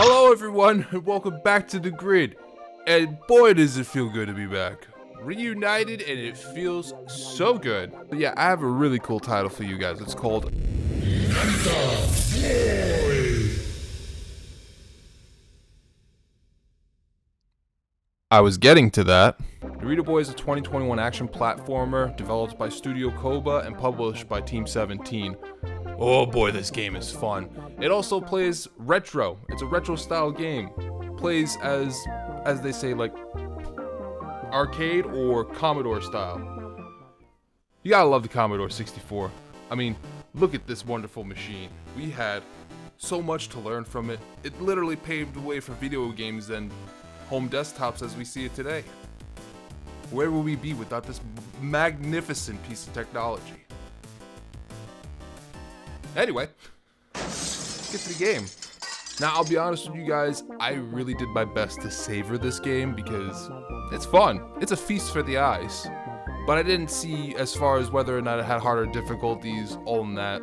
Hello everyone, and welcome back to the grid. And boy does it feel good to be back. Reunited, and it feels so good. But yeah, I have a really cool title for you guys. It's called Narita Boy. I was getting to that. Narita Boy is a 2021 action platformer developed by Studio Koba and published by Team 17. Oh boy, this game is fun. It also plays retro. It's a retro style game. Plays as they say, like arcade or Commodore style. You gotta love the Commodore 64. I mean, look at this wonderful machine. We had so much to learn from it. It literally paved the way for video games and home desktops as we see it today. Where would we be without this magnificent piece of technology? Anyway, let's get to the game. Now, I'll be honest with you guys, I really did my best to savor this game because it's fun. It's a feast for the eyes. But I didn't see as far as whether or not it had harder difficulties, all in that.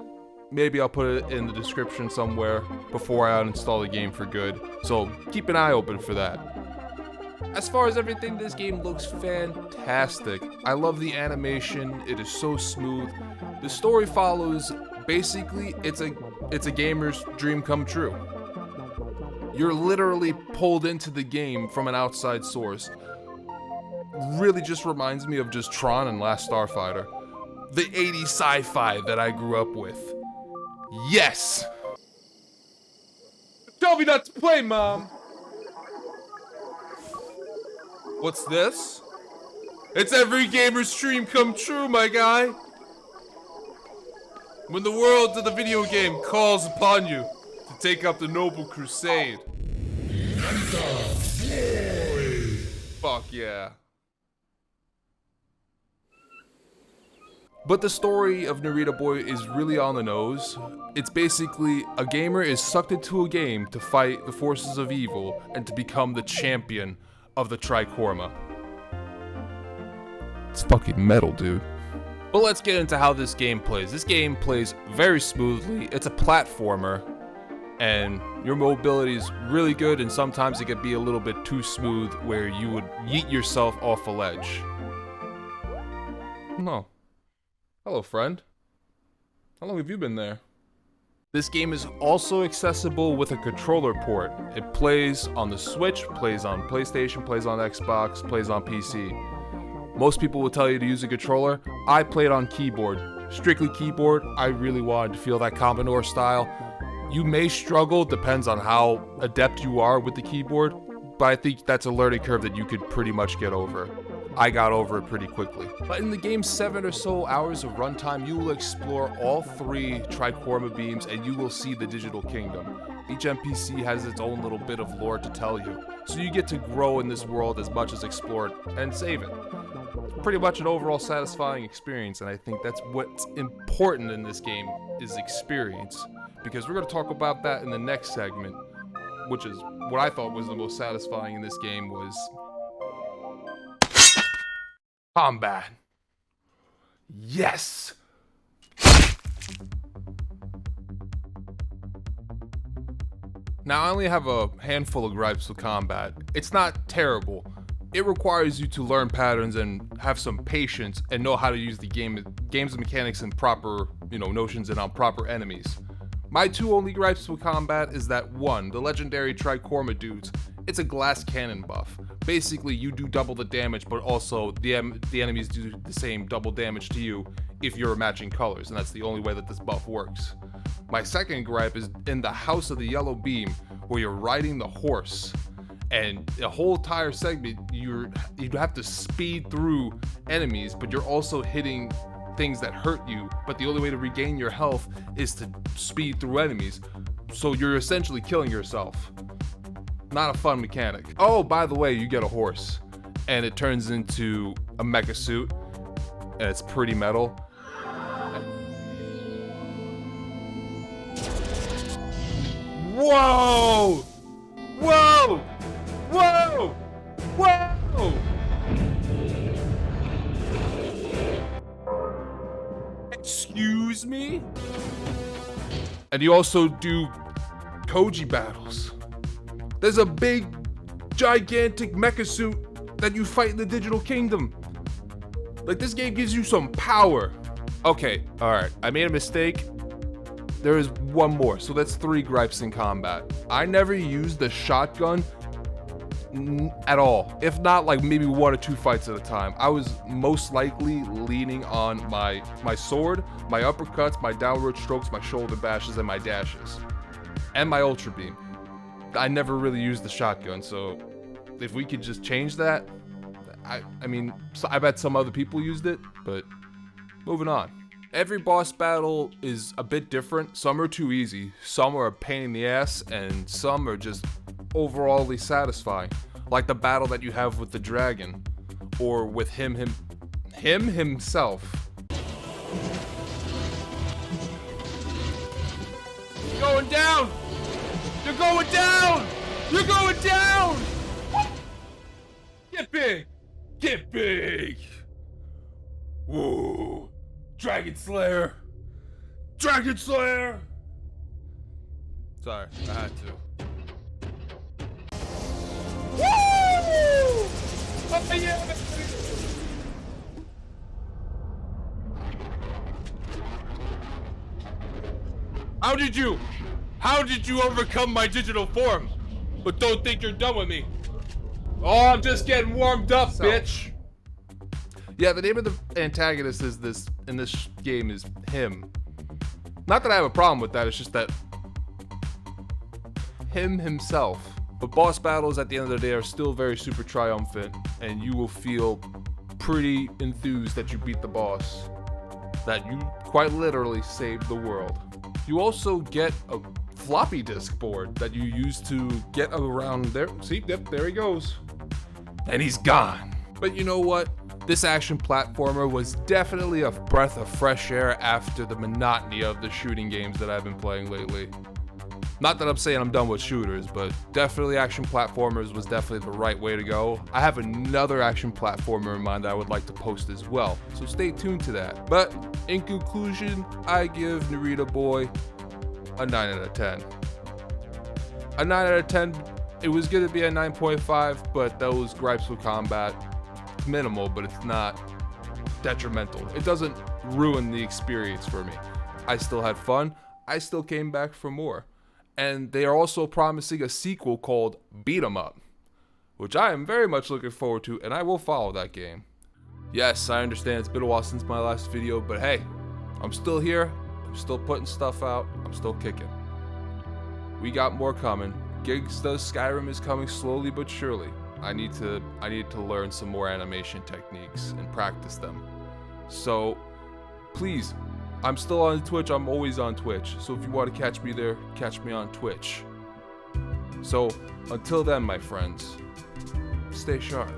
Maybe I'll put it in the description somewhere before I uninstall the game for good. So keep an eye open for that. As far as everything, this game looks fantastic. I love the animation, it is so smooth. The story follows, basically, it's a gamer's dream come true. You're literally pulled into the game from an outside source. Really just reminds me of just Tron and Last Starfighter. The 80s sci-fi that I grew up with. Yes! Tell me not to play, Mom! What's this? It's every gamer's dream come true, my guy! When the world of the video game calls upon you to take up the noble crusade. Fuck yeah. But the story of Narita Boy is really on the nose. It's basically a gamer is sucked into a game to fight the forces of evil and to become the champion of the Tricorma. It's fucking metal, dude. But let's get into how this game plays. This game plays very smoothly. It's a platformer, and your mobility is really good, and sometimes it could be a little bit too smooth where you would yeet yourself off a ledge. No. Hello, friend. How long have you been there? This game is also accessible with a controller port. It plays on the Switch, plays on PlayStation, plays on Xbox, plays on PC. Most people will tell you to use a controller. I played on keyboard. Strictly keyboard. I really wanted to feel that Commodore style. You may struggle, depends on how adept you are with the keyboard, but I think that's a learning curve that you could pretty much get over. I got over it pretty quickly. But in the game's 7 or so hours of runtime, you will explore all 3 Tricorma beams and you will see the digital kingdom. Each NPC has its own little bit of lore to tell you, so you get to grow in this world as much as explore it and save it. Pretty much an overall satisfying experience, and I think that's what's important in this game is experience, because we're going to talk about that in the next segment, which is what I thought was the most satisfying in this game was combat. Yes! Now, I only have a handful of gripes with combat. It's not terrible. It requires you to learn patterns and have some patience and know how to use the game's mechanics and proper, notions and on proper enemies. My 2 only gripes with combat is that 1, the legendary Tricorma dudes, it's a glass cannon buff. Basically, you do double the damage, but also the enemies do the same double damage to you if you're matching colors, and that's the only way that this buff works. My second gripe is in the House of the Yellow Beam, where you're riding the horse. And the whole entire segment, you have to speed through enemies, but you're also hitting things that hurt you. But the only way to regain your health is to speed through enemies. So you're essentially killing yourself. Not a fun mechanic. Oh, by the way, you get a horse, and it turns into a mecha suit, and it's pretty metal. Whoa! Whoa! Whoa! Whoa! Excuse me? And you also do Koji battles. There's a big, gigantic mecha suit that you fight in the digital kingdom. Like, this game gives you some power. Okay, alright, I made a mistake. There is one more, so that's 3 gripes in combat. I never used the shotgun at all. If not, like maybe 1 or 2 fights at a time. I was most likely leaning on my sword, my uppercuts, my downward strokes, my shoulder bashes, and my dashes. And my ultra beam. I never really used the shotgun, so if we could just change that, I mean, so I bet some other people used it, but moving on. Every boss battle is a bit different. Some are too easy, some are a pain in the ass, and some are just overall satisfying. Like the battle that you have with the dragon, or with him himself. You're going down! You're going down! You're going down! Get big! Get big! Whoa! Dragon Slayer! Dragon Slayer! Sorry, I had to. Woo! Oh yeah! How did you overcome my digital form? But don't think you're done with me. Oh, I'm just getting warmed up, bitch. Yeah, the name of the antagonist is in this game is him. Not that I have a problem with that, it's just that him himself. But boss battles at the end of the day are still very super triumphant, and you will feel pretty enthused that you beat the boss. That you quite literally saved the world. You also get a floppy disk board that you use to get around there. See, yep, there he goes. And he's gone. But you know what? This action platformer was definitely a breath of fresh air after the monotony of the shooting games that I've been playing lately. Not that I'm saying I'm done with shooters, but definitely action platformers was definitely the right way to go. I have another action platformer in mind that I would like to post as well, so stay tuned to that. But in conclusion, I give Narita Boy a 9 out of 10. A 9 out of 10, it was gonna be a 9.5, but those gripes with combat, minimal, but it's not detrimental. It doesn't ruin the experience for me. I still had fun. I still came back for more. And they are also promising a sequel called Beat 'em Up, which I am very much looking forward to, and I will follow that game. Yes, I understand it's been a while since my last video, but hey, I'm still here. I'm still putting stuff out. I'm still kicking. We got more coming. Gangsta Skyrim is coming slowly but surely. I need to learn some more animation techniques and practice them. So please, I'm still on Twitch. I'm always on Twitch. So if you want to catch me there, catch me on Twitch. So until then, my friends, stay sharp.